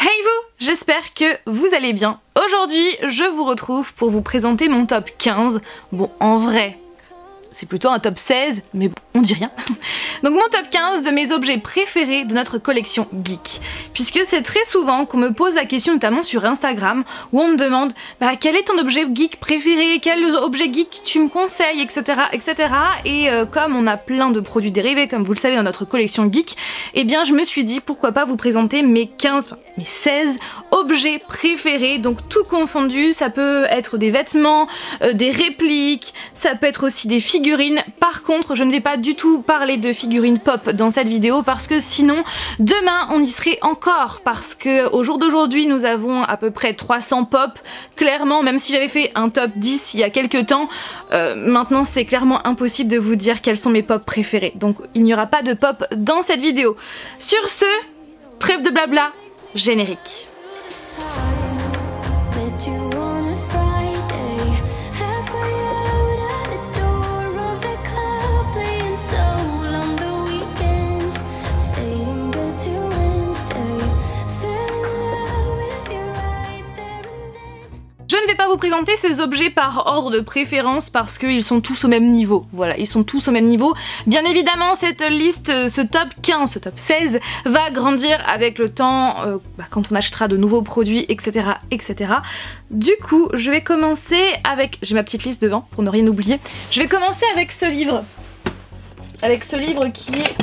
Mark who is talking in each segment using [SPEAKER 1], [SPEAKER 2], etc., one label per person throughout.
[SPEAKER 1] Hey vous, j'espère que vous allez bien. Aujourd'hui, je vous retrouve pour vous présenter mon top 15. Bon, en vrai, c'est plutôt un top 16, mais bon, on dit rien. Donc mon top 15 de mes objets préférés de notre collection geek. Puisque c'est très souvent qu'on me pose la question, notamment sur Instagram, où on me demande quel est ton objet geek préféré, quel objet geek tu me conseilles, etc. etc. Et comme on a plein de produits dérivés, comme vous le savez dans notre collection geek, eh bien je me suis dit pourquoi pas vous présenter mes 16 objets préférés, donc tout confondu. Ça peut être des vêtements, des répliques, ça peut être aussi des figurines. Par contre, je ne vais pas du tout parler de figurines pop dans cette vidéo parce que sinon demain on y serait encore, parce que au jour d'aujourd'hui nous avons à peu près 300 pop. Clairement, même si j'avais fait un top 10 il y a quelques temps, maintenant c'est clairement impossible de vous dire quels sont mes pop préférés, donc il n'y aura pas de pop dans cette vidéo. Sur ce, trêve de blabla, générique. Je ne vais pas vous présenter ces objets par ordre de préférence parce qu'ils sont tous au même niveau. Voilà, ils sont tous au même niveau. Bien évidemment, cette liste, ce top 15, ce top 16 va grandir avec le temps, quand on achètera de nouveaux produits, etc. etc. Du coup, je vais commencer avec... J'ai ma petite liste devant pour ne rien oublier. Je vais commencer avec ce livre. Avec ce livre qui est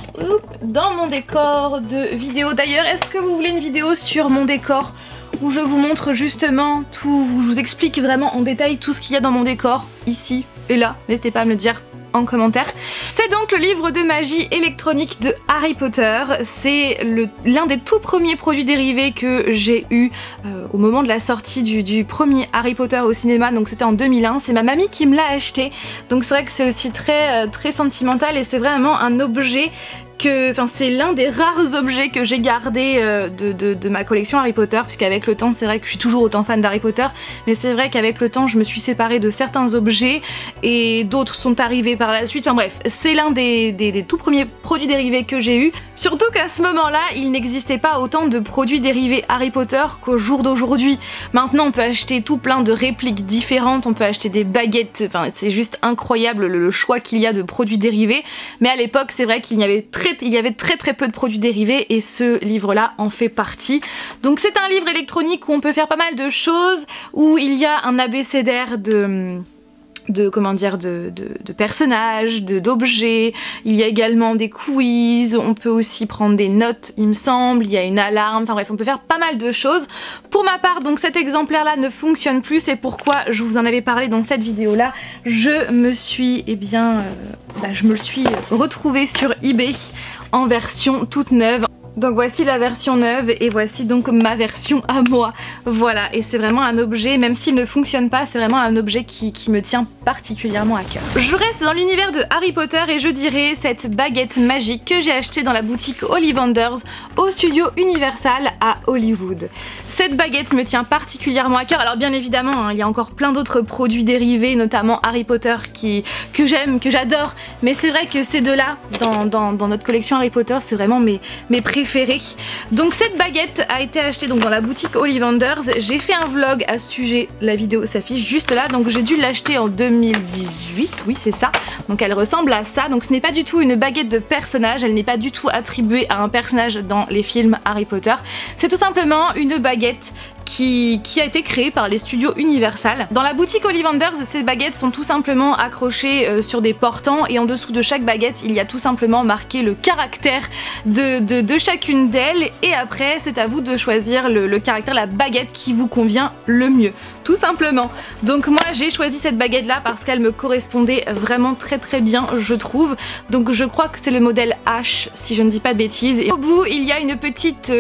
[SPEAKER 1] dans mon décor de vidéo. D'ailleurs, est-ce que vous voulez une vidéo sur mon décor où je vous montre justement tout, où je vous explique vraiment en détail tout ce qu'il y a dans mon décor, ici et là? N'hésitez pas à me le dire en commentaire. C'est donc le livre de magie électronique de Harry Potter. C'est l'un des tout premiers produits dérivés que j'ai eu au moment de la sortie du premier Harry Potter au cinéma, donc c'était en 2001. C'est ma mamie qui me l'a acheté, donc c'est vrai que c'est aussi très sentimental et c'est vraiment un objet c'est l'un des rares objets que j'ai gardé de ma collection Harry Potter, puisqu'avec le temps, c'est vrai que je suis toujours autant fan d'Harry Potter, mais c'est vrai qu'avec le temps je me suis séparée de certains objets et d'autres sont arrivés par la suite. Enfin bref, c'est l'un des tout premiers produits dérivés que j'ai eu, surtout qu'à ce moment-là il n'existait pas autant de produits dérivés Harry Potter qu'au jour d'aujourd'hui. Maintenant on peut acheter tout plein de répliques différentes, on peut acheter des baguettes, enfin c'est juste incroyable le choix qu'il y a de produits dérivés, mais à l'époque c'est vrai qu'il y avait très peu de produits dérivés et ce livre là en fait partie. Donc c'est un livre électronique où on peut faire pas mal de choses, où il y a un abécédaire de personnages, d'objets, il y a également des quiz, on peut aussi prendre des notes il me semble, il y a une alarme, enfin bref on peut faire pas mal de choses. Pour ma part donc cet exemplaire là ne fonctionne plus, c'est pourquoi je vous en avais parlé dans cette vidéo là. Je me suis retrouvée sur eBay en version toute neuve. Donc voici la version neuve et voici donc ma version à moi. Voilà, et c'est vraiment un objet, même s'il ne fonctionne pas, c'est vraiment un objet qui me tient particulièrement à cœur. Je reste dans l'univers de Harry Potter et je dirais cette baguette magique que j'ai achetée dans la boutique Ollivanders au studio Universal à Hollywood. Cette baguette me tient particulièrement à cœur. Alors bien évidemment, hein, il y a encore plein d'autres produits dérivés, notamment Harry Potter que j'aime, que j'adore, mais c'est vrai que ces deux-là, dans notre collection Harry Potter, c'est vraiment mes préférés. Donc cette baguette a été achetée donc dans la boutique Ollivanders. J'ai fait un vlog à ce sujet, la vidéo s'affiche juste là, donc j'ai dû l'acheter en 2018, oui c'est ça. Donc elle ressemble à ça, donc ce n'est pas du tout une baguette de personnage, elle n'est pas du tout attribuée à un personnage dans les films Harry Potter. C'est tout simplement une baguette qui a été créée par les studios Universal. Dans la boutique Ollivanders, ces baguettes sont tout simplement accrochées sur des portants et en dessous de chaque baguette il y a tout simplement marqué le caractère de chacune d'elles, et après c'est à vous de choisir le caractère, la baguette qui vous convient le mieux, tout simplement. Donc moi j'ai choisi cette baguette là parce qu'elle me correspondait vraiment très bien je trouve. Donc je crois que c'est le modèle H si je ne dis pas de bêtises, et au bout il y a une petite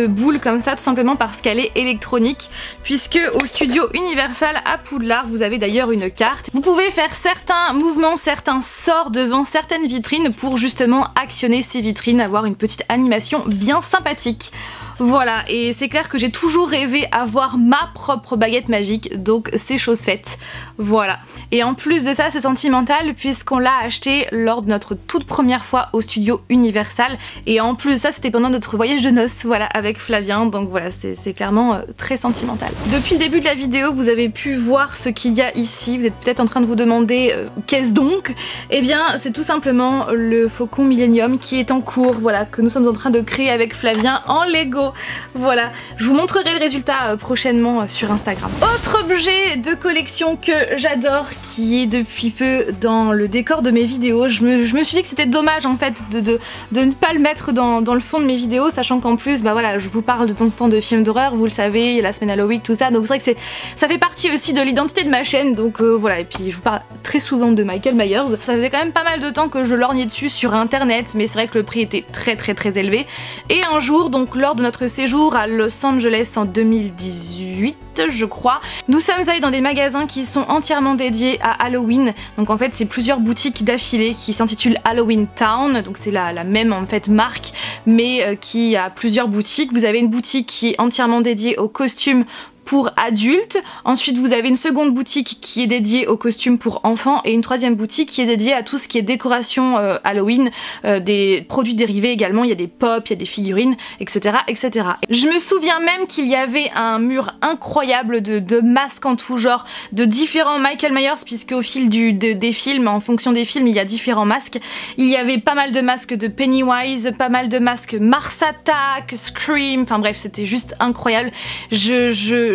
[SPEAKER 1] boule comme ça, tout simplement parce qu'elle est électronique, puisque au studio Universal à Poudlard vous avez d'ailleurs une carte. Vous pouvez faire certains mouvements, certains sorts devant certaines vitrines pour justement actionner ces vitrines, avoir une petite animation bien sympathique. Voilà, et c'est clair que j'ai toujours rêvé avoir ma propre baguette magique, donc c'est chose faite. Voilà. Et en plus de ça, c'est sentimental puisqu'on l'a acheté lors de notre toute première fois au studio Universal. Et en plus de ça, c'était pendant notre voyage de noces, voilà, avec Flavien. Donc voilà, c'est clairement très sentimental. Depuis le début de la vidéo, vous avez pu voir ce qu'il y a ici. Vous êtes peut-être en train de vous demander qu'est-ce donc? Eh bien, c'est tout simplement le Faucon Millenium qui est en cours, voilà, que nous sommes en train de créer avec Flavien en Lego. Voilà, je vous montrerai le résultat prochainement sur Instagram. Autre objet de collection que j'adore, qui est depuis peu dans le décor de mes vidéos. Je me suis dit que c'était dommage en fait de ne pas le mettre dans le fond de mes vidéos, sachant qu'en plus bah voilà, je vous parle de temps en temps de films d'horreur, vous le savez, la semaine Halloween, tout ça, donc c'est vrai que ça fait partie aussi de l'identité de ma chaîne, donc voilà, et puis je vous parle très souvent de Michael Myers. Ça faisait quand même pas mal de temps que je lorgnais dessus sur internet, mais c'est vrai que le prix était très élevé. Et un jour, donc lors de notre séjour à Los Angeles en 2018, je crois, nous sommes allés dans des magasins qui sont entièrement dédiés à Halloween. Donc en fait c'est plusieurs boutiques d'affilée qui s'intitulent Halloween Town, donc c'est la même en fait marque mais qui a plusieurs boutiques. Vous avez une boutique qui est entièrement dédiée aux costumes pour adultes, ensuite vous avez une seconde boutique qui est dédiée aux costumes pour enfants et une troisième boutique qui est dédiée à tout ce qui est décoration Halloween, des produits dérivés également, il y a des pop, il y a des figurines, etc. etc. Je me souviens même qu'il y avait un mur incroyable de masques en tout genre, de différents Michael Myers, puisque au fil des films, en fonction des films, il y a différents masques. Il y avait pas mal de masques de Pennywise, pas mal de masques Mars Attack, Scream, enfin bref c'était juste incroyable.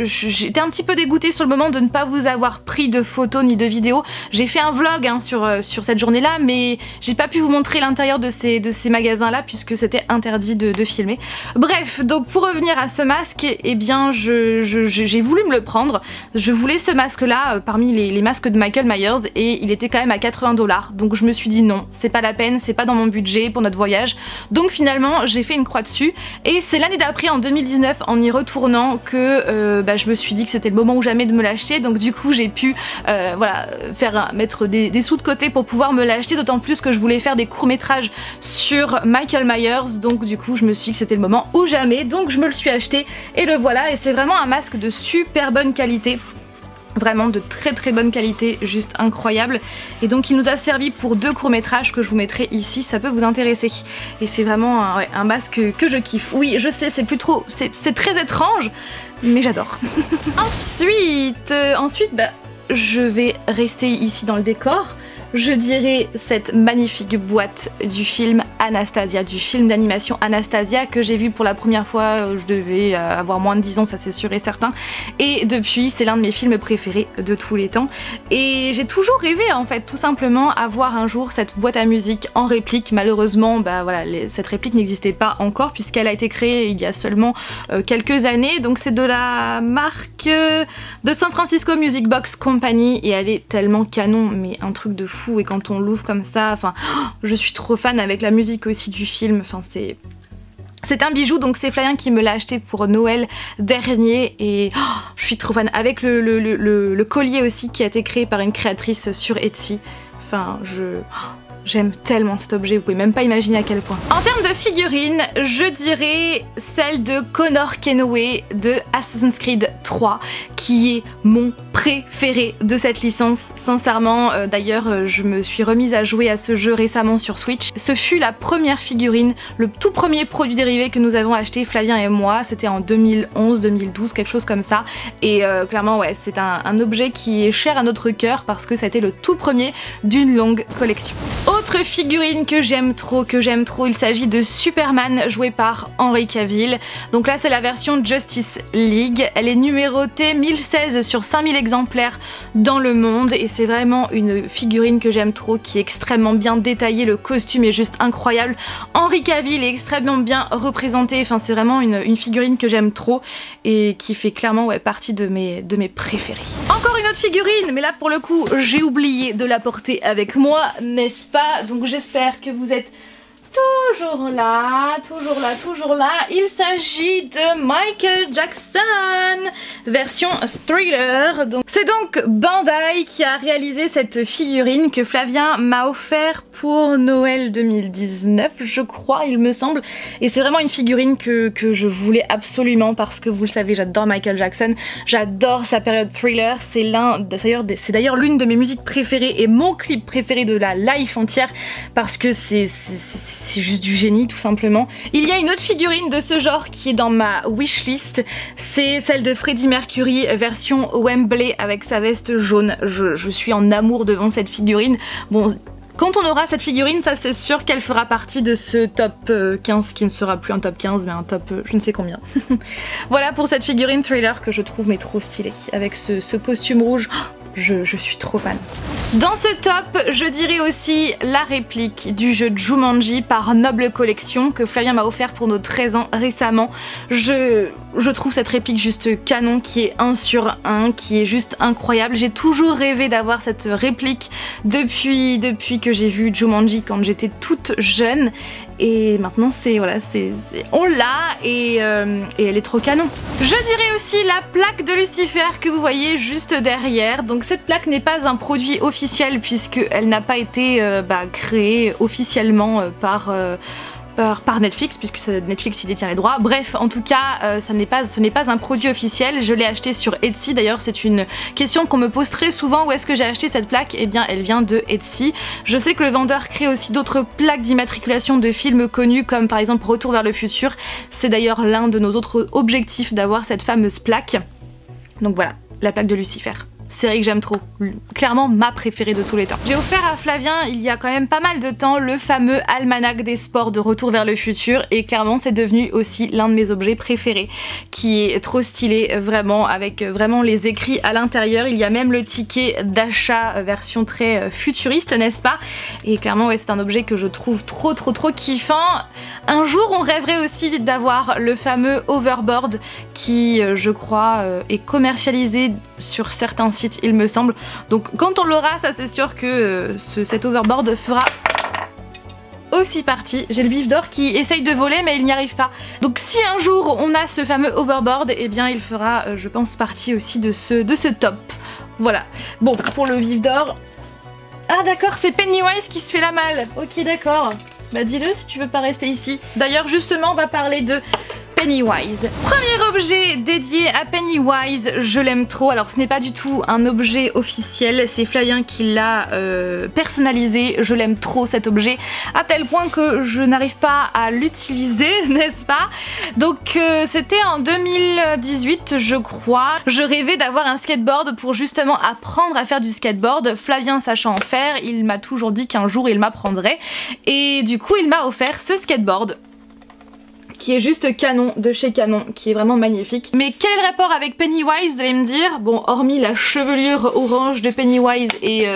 [SPEAKER 1] J'étais un petit peu dégoûtée sur le moment de ne pas vous avoir pris de photos ni de vidéos. J'ai fait un vlog hein, sur cette journée là, mais j'ai pas pu vous montrer l'intérieur de ces magasins là puisque c'était interdit de filmer. Bref, donc pour revenir à ce masque, eh bien j'ai voulu me le prendre. Je voulais ce masque là parmi les masques de Michael Myers et il était quand même à 80 $, donc je me suis dit non, c'est pas la peine, c'est pas dans mon budget pour notre voyage. Donc finalement j'ai fait une croix dessus et c'est l'année d'après en 2019 en y retournant que je me suis dit que c'était le moment ou jamais de me l'acheter, donc du coup j'ai pu voilà, mettre des sous de côté pour pouvoir me l'acheter, d'autant plus que je voulais faire des courts-métrages sur Michael Myers, donc du coup je me suis dit que c'était le moment ou jamais, donc je me le suis acheté et le voilà, et c'est vraiment un masque de super bonne qualité. Vraiment de très bonne qualité, juste incroyable. Et donc il nous a servi pour 2 courts-métrages que je vous mettrai ici, ça peut vous intéresser. Et c'est vraiment un masque que je kiffe. Oui, je sais, c'est très étrange, mais j'adore. Ensuite, je vais rester ici dans le décor. Je dirais cette magnifique boîte du film Anastasia, du film d'animation Anastasia que j'ai vu pour la première fois, je devais avoir moins de 10 ans, ça c'est sûr et certain, et depuis c'est l'un de mes films préférés de tous les temps et j'ai toujours rêvé en fait tout simplement avoir un jour cette boîte à musique en réplique. Malheureusement voilà, cette réplique n'existait pas encore puisqu'elle a été créée il y a seulement quelques années, donc c'est de la marque de San Francisco Music Box Company et elle est tellement canon, mais un truc de fou. Et quand on l'ouvre comme ça, enfin, je suis trop fan avec la musique aussi du film, enfin c'est un bijou, donc c'est Flavien qui me l'a acheté pour Noël dernier et je suis trop fan avec le collier aussi qui a été créé par une créatrice sur Etsy. Enfin, j'aime tellement cet objet, vous pouvez même pas imaginer à quel point. En termes de figurines, je dirais celle de Connor Kenway de Assassin's Creed 3 qui est mon préféré de cette licence. Sincèrement, d'ailleurs je me suis remise à jouer à ce jeu récemment sur Switch. Ce fut la première figurine, le tout premier produit dérivé que nous avons acheté Flavien et moi, c'était en 2011-2012, quelque chose comme ça. Et clairement ouais, c'est un objet qui est cher à notre cœur parce que ça a été le tout premier d'une longue collection. Autre figurine que j'aime trop, il s'agit de Superman joué par Henry Cavill. Donc là c'est la version Justice League, elle est numérotée 1016 sur 5000 exemplaires dans le monde et c'est vraiment une figurine que j'aime trop, qui est extrêmement bien détaillée, le costume est juste incroyable, Henry Cavill est extrêmement bien représenté, enfin c'est vraiment une figurine que j'aime trop et qui fait clairement ouais, partie de mes préférés. Encore une autre figurine, mais là pour le coup j'ai oublié de la porter avec moi, n'est-ce pas? Donc j'espère que vous êtes toujours là, il s'agit de Michael Jackson version Thriller. C'est donc Bandai qui a réalisé cette figurine que Flavien m'a offert pour Noël 2019 je crois il me semble, et c'est vraiment une figurine que je voulais absolument parce que vous le savez, j'adore Michael Jackson, j'adore sa période Thriller, c'est d'ailleurs l'une de mes musiques préférées et mon clip préféré de la life entière parce que c'est juste du génie tout simplement. Il y a une autre figurine de ce genre qui est dans ma wishlist, c'est celle de Freddie Mercury version Wembley avec sa veste jaune. Je suis en amour devant cette figurine. Bon, quand on aura cette figurine, ça c'est sûr qu'elle fera partie de ce top 15 qui ne sera plus un top 15 mais un top je ne sais combien. Voilà pour cette figurine Thriller que je trouve mais trop stylée avec ce costume rouge. Je suis trop fan. Dans ce top, je dirais aussi la réplique du jeu Jumanji par Noble Collection que Flavien m'a offert pour nos 13 ans récemment. Je trouve cette réplique juste canon, qui est 1 sur 1, qui est juste incroyable. J'ai toujours rêvé d'avoir cette réplique depuis que j'ai vu Jumanji quand j'étais toute jeune. Et maintenant on l'a et elle est trop canon. Je dirais aussi la plaque de Lucifer que vous voyez juste derrière. Donc cette plaque n'est pas un produit officiel puisqu'elle n'a pas été créée officiellement par Netflix, puisque Netflix qui détient les droits. Bref, en tout cas, ce n'est pas un produit officiel. Je l'ai acheté sur Etsy. D'ailleurs, c'est une question qu'on me pose très souvent. Où est-ce que j'ai acheté cette plaque? Eh bien, elle vient de Etsy. Je sais que le vendeur crée aussi d'autres plaques d'immatriculation de films connus, comme par exemple Retour vers le futur. C'est d'ailleurs l'un de nos autres objectifs d'avoir cette fameuse plaque. Donc voilà, la plaque de Lucifer. Série que j'aime trop, clairement ma préférée de tous les temps. J'ai offert à Flavien il y a quand même pas mal de temps le fameux almanach des sports de Retour vers le futur et clairement c'est devenu aussi l'un de mes objets préférés qui est trop stylé vraiment, avec vraiment les écrits à l'intérieur. Il y a même le ticket d'achat version très futuriste, n'est-ce pas? Et clairement ouais, c'est un objet que je trouve trop kiffant. Un jour on rêverait aussi d'avoir le fameux overboard qui je crois est commercialisé sur certains sites il me semble. Donc quand on l'aura, ça c'est sûr que cet overboard fera aussi partie. J'ai le vif d'or qui essaye de voler mais il n'y arrive pas. Donc si un jour on a ce fameux overboard, eh bien il fera je pense partie aussi de ce top. Voilà. Bon, pour le vif d'or... Ah d'accord, c'est Pennywise qui se fait la malle. Ok d'accord. Bah dis-le si tu veux pas rester ici. D'ailleurs justement on va parler de Pennywise. Premier objet dédié à Pennywise, je l'aime trop. Alors ce n'est pas du tout un objet officiel, c'est Flavien qui l'a personnalisé. Je l'aime trop cet objet, à tel point que je n'arrive pas à l'utiliser, n'est-ce pas? Donc c'était en 2018 je crois. Je rêvais d'avoir un skateboard pour justement apprendre à faire du skateboard. Flavien sachant en faire, il m'a toujours dit qu'un jour il m'apprendrait. Et du coup il m'a offert ce skateboard qui est juste canon, de chez Canon, qui est vraiment magnifique. Mais quel est le rapport avec Pennywise, vous allez me dire? Bon, hormis la chevelure orange de Pennywise et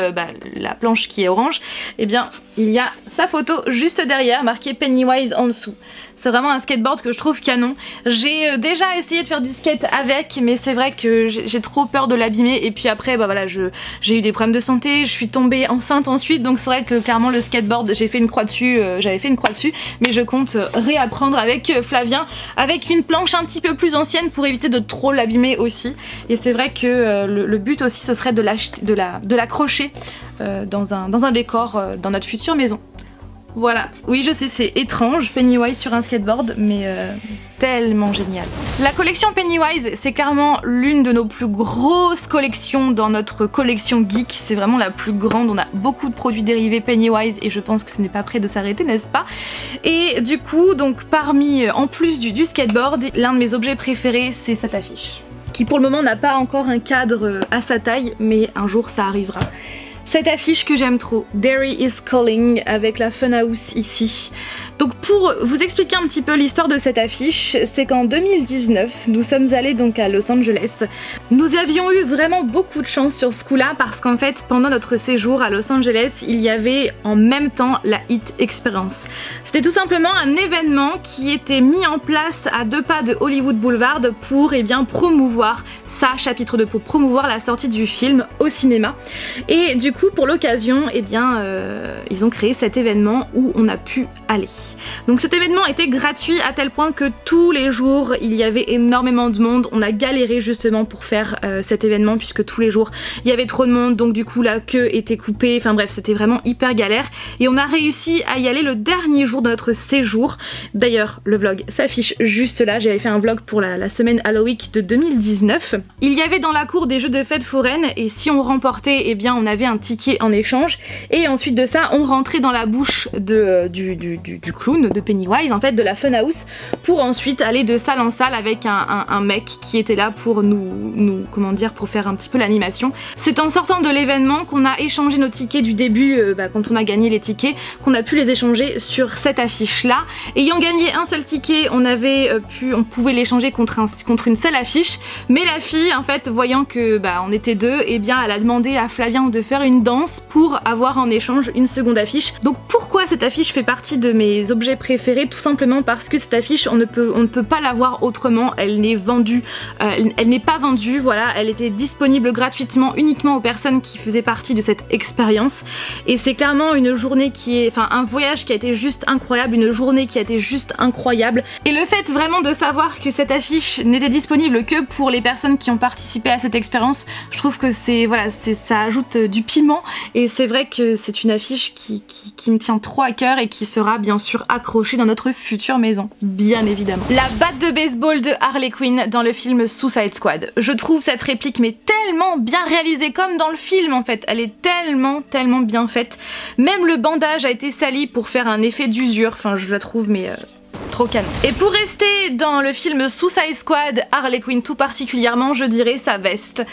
[SPEAKER 1] la planche qui est orange, eh bien il y a sa photo juste derrière, marqué Pennywise en dessous. C'est vraiment un skateboard que je trouve canon. J'ai déjà essayé de faire du skate avec, mais c'est vrai que j'ai trop peur de l'abîmer. Et puis après, bah voilà, j'ai eu des problèmes de santé, je suis tombée enceinte ensuite, donc c'est vrai que clairement le skateboard, j'ai fait une croix dessus, j'avais fait une croix dessus, mais je compte réapprendre avec Flavien, avec une planche un petit peu plus ancienne pour éviter de trop l'abîmer aussi. Et c'est vrai que le but aussi, ce serait de l'accrocher dans un décor dans notre future maison. Voilà, oui je sais c'est étrange, Pennywise sur un skateboard, mais tellement génial. La collection Pennywise c'est clairement l'une de nos plus grosses collections dans notre collection geek, c'est vraiment la plus grande, on a beaucoup de produits dérivés Pennywise et je pense que ce n'est pas prêt de s'arrêter, n'est-ce pas? Et du coup donc en plus du skateboard, l'un de mes objets préférés c'est cette affiche, qui pour le moment n'a pas encore un cadre à sa taille, mais un jour ça arrivera. Cette affiche que j'aime trop, Derry is Calling, avec la Funhouse ici. Donc pour vous expliquer un petit peu l'histoire de cette affiche, c'est qu'en 2019, nous sommes allés donc à Los Angeles. Nous avions eu vraiment beaucoup de chance sur ce coup-là parce qu'en fait, pendant notre séjour à Los Angeles, il y avait en même temps la Hit Experience. C'était tout simplement un événement qui était mis en place à 2 pas de Hollywood Boulevard pour promouvoir ça, chapitre 2, pour promouvoir la sortie du film au cinéma. Et du coup, pour l'occasion, ils ont créé cet événement où on a pu aller. Donc cet événement était gratuit à tel point que tous les jours il y avait énormément de monde. On a galéré justement pour faire cet événement puisque tous les jours il y avait trop de monde, donc du coup la queue était coupée, enfin bref c'était vraiment hyper galère et on a réussi à y aller le dernier jour de notre séjour. D'ailleurs le vlog s'affiche juste là, j'avais fait un vlog pour la semaine Halloween de 2019. Il y avait dans la cour des jeux de fête foraine et si on remportait, eh bien on avait un ticket en échange et ensuite de ça on rentrait dans la bouche du clown, de Pennywise en fait, de la Funhouse, pour ensuite aller de salle en salle avec un mec qui était là pour nous comment dire, pour faire un petit peu l'animation. C'est en sortant de l'événement qu'on a échangé nos tickets du début, quand on a gagné les tickets, qu'on a pu les échanger sur cette affiche là. Ayant gagné un seul ticket, on pouvait l'échanger contre une seule affiche, mais la fille en fait voyant que on était deux, et bien elle a demandé à Flavien de faire une danse pour avoir en échange une seconde affiche. Donc pourquoi cette affiche fait partie de mes objets préférés? Tout simplement parce que cette affiche on ne peut pas l'avoir autrement, elle n'est vendue, elle n'est pas vendue, voilà, elle était disponible gratuitement uniquement aux personnes qui faisaient partie de cette expérience et c'est clairement une journée qui est, enfin un voyage qui a été juste incroyable, une journée qui a été juste incroyable et le fait vraiment de savoir que cette affiche n'était disponible que pour les personnes qui ont participé à cette expérience, je trouve que c'est, voilà, ça ajoute du piment et c'est vrai que c'est une affiche qui me tient trop à cœur et qui sera bien sûr accrochée dans notre future maison, bien évidemment. La batte de baseball de Harley Quinn dans le film Suicide Squad. Je trouve cette réplique mais tellement bien réalisée comme dans le film en fait, elle est tellement bien faite. Même le bandage a été sali pour faire un effet d'usure, enfin je la trouve mais trop canon. Et pour rester dans le film Suicide Squad, Harley Quinn tout particulièrement, je dirais sa veste.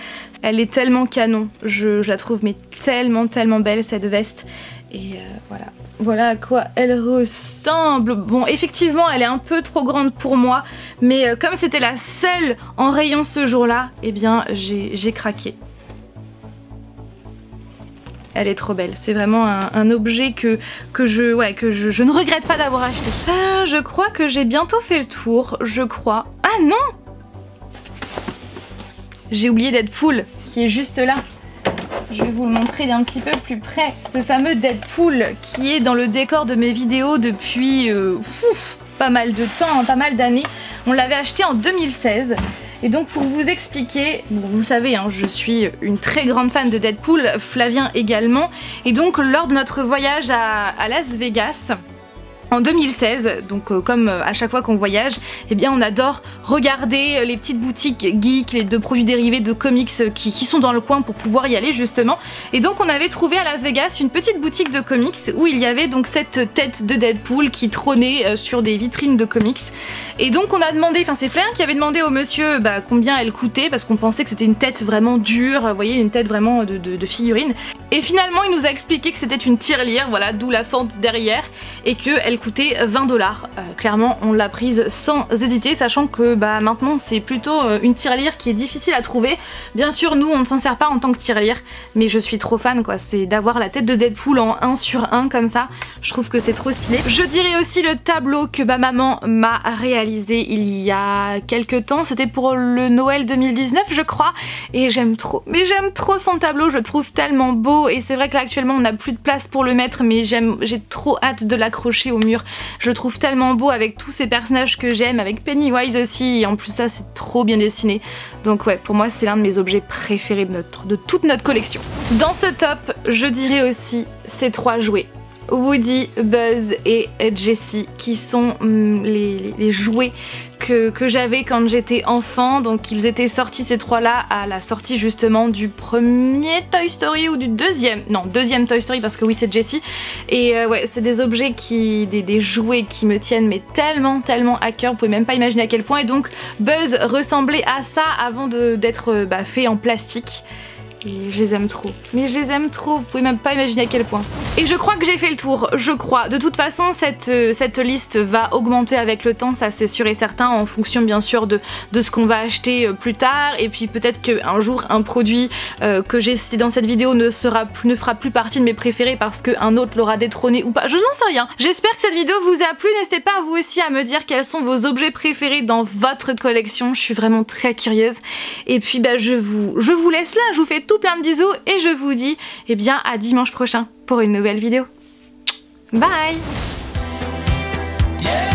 [SPEAKER 1] Elle est tellement canon, je la trouve mais tellement belle cette veste. Et voilà à quoi elle ressemble. Bon effectivement elle est un peu trop grande pour moi, mais comme c'était la seule en rayon ce jour-là, eh bien j'ai craqué. Elle est trop belle, c'est vraiment un objet que je ne regrette pas d'avoir acheté. Je crois que j'ai bientôt fait le tour, je crois. Ah non! J'ai oublié Deadpool qui est juste là. Je vais vous le montrer d'un petit peu plus près. Ce fameux Deadpool qui est dans le décor de mes vidéos depuis pas mal de temps, hein, pas mal d'années. On l'avait acheté en 2016. Et donc pour vous expliquer, bon, vous le savez, hein, je suis une très grande fan de Deadpool, Flavien également. Et donc lors de notre voyage à Las Vegas, en 2016, donc comme à chaque fois qu'on voyage, eh bien on adore regarder les petites boutiques geeks, de produits dérivés, de comics qui sont dans le coin pour pouvoir y aller justement. Et donc on avait trouvé à Las Vegas une petite boutique de comics où il y avait donc cette tête de Deadpool qui trônait sur des vitrines de comics. Et donc on a demandé, enfin c'est Flavien qui avait demandé au monsieur combien elle coûtait parce qu'on pensait que c'était une tête vraiment dure, vous voyez, une tête vraiment de figurine. Et finalement il nous a expliqué que c'était une tirelire, voilà, d'où la fente derrière, et qu'elle coûtait 20 $. Clairement on l'a prise sans hésiter, sachant que maintenant c'est plutôt une tirelire qui est difficile à trouver. Bien sûr nous on ne s'en sert pas en tant que tirelire, mais je suis trop fan quoi, c'est d'avoir la tête de Deadpool en 1 sur 1 comme ça, je trouve que c'est trop stylé. Je dirais aussi le tableau que ma maman m'a réalisé il y a quelques temps, c'était pour le Noël 2019 je crois, et j'aime trop, mais j'aime trop son tableau, je le trouve tellement beau, et c'est vrai que là actuellement on n'a plus de place pour le mettre, mais j'ai trop hâte de l'accrocher au mur. Je le trouve tellement beau avec tous ces personnages que j'aime, avec Pennywise aussi, et en plus ça c'est trop bien dessiné. Donc ouais, pour moi c'est l'un de mes objets préférés de toute notre collection. Dans ce top, je dirais aussi ces 3 jouets. Woody, Buzz et Jessie qui sont les jouets que j'avais quand j'étais enfant. Donc ils étaient sortis ces 3 là à la sortie justement du premier Toy Story ou du deuxième Toy Story, parce que oui c'est Jessie. Et ouais, c'est des objets des jouets qui me tiennent mais tellement à cœur, vous pouvez même pas imaginer à quel point. Et donc Buzz ressemblait à ça avant d'être fait en plastique. Et je les aime trop, mais je les aime trop, vous pouvez même pas imaginer à quel point. Et je crois que j'ai fait le tour, je crois. De toute façon cette liste va augmenter avec le temps, ça c'est sûr et certain, en fonction bien sûr de ce qu'on va acheter plus tard. Et puis peut-être qu'un jour un produit que j'ai cité dans cette vidéo ne fera plus partie de mes préférés parce qu'un autre l'aura détrôné ou pas, je n'en sais rien. J'espère que cette vidéo vous a plu, n'hésitez pas vous aussi à me dire quels sont vos objets préférés dans votre collection, je suis vraiment très curieuse. Et puis je vous laisse là, je vous fais tout plein de bisous et je vous dis à dimanche prochain pour une nouvelle vidéo. Bye!
[SPEAKER 2] Yeah.